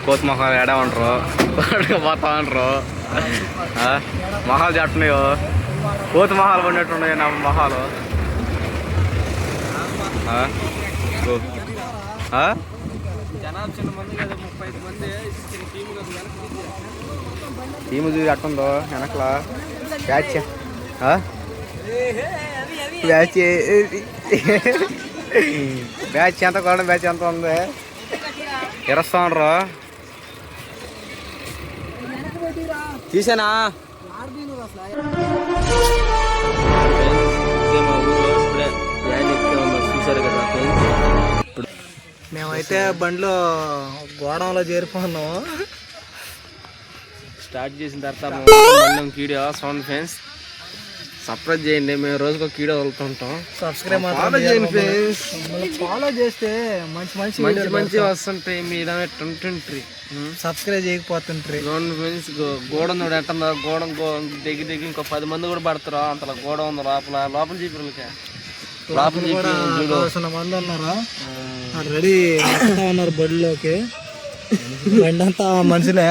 కోతి మొహాలు ఏడా ఉంటారు పోతా ఉంటారు మొహాలు చెట్టున్నాయో కోతి మొహాలు పడినట్టున్నాయి నా మొహాలు టీము చూసి అట్టుందో వెనకలా బ్యాచ్ బ్యాచ్ బ్యాచ్ ఎంత కూడా బ్యాచ్ ఎంత ఉంది ఎరస్తా ఉండరు తీసానా చూసారు కదా మేమైతే బండిలో గోడంలో చేరిపోన్నాము. స్టార్ట్ చేసిన తర్వాత వీడియో సౌండ్ ఫ్రెండ్స్ సబ్స్క్రైబ్ చేయండి. మేము రోజుకు ఒక వీడియో వదులుతుంటాం. సబ్స్క్రైబ్ చేయండి ఫ్రెండ్స్. ఫాలో చేస్తే మంచి మంచి మంచి మంచి వస్తుంటాయి. మీద ట్వంటీ సబ్స్క్రైబ్ చేయకపోతుంటారు ఫ్రెండ్స్. గోడ ఎట్టందా గోడ దగ్గర దగ్గర ఇంకో 10 మంది కూడా పడతారు. అంతలా గోడ ఉంది లోపల లోపల చూపిలకి మంది ఉన్నారా రెడీ ఉన్నారు బడిలోకి బండి అంతా మనుషులే.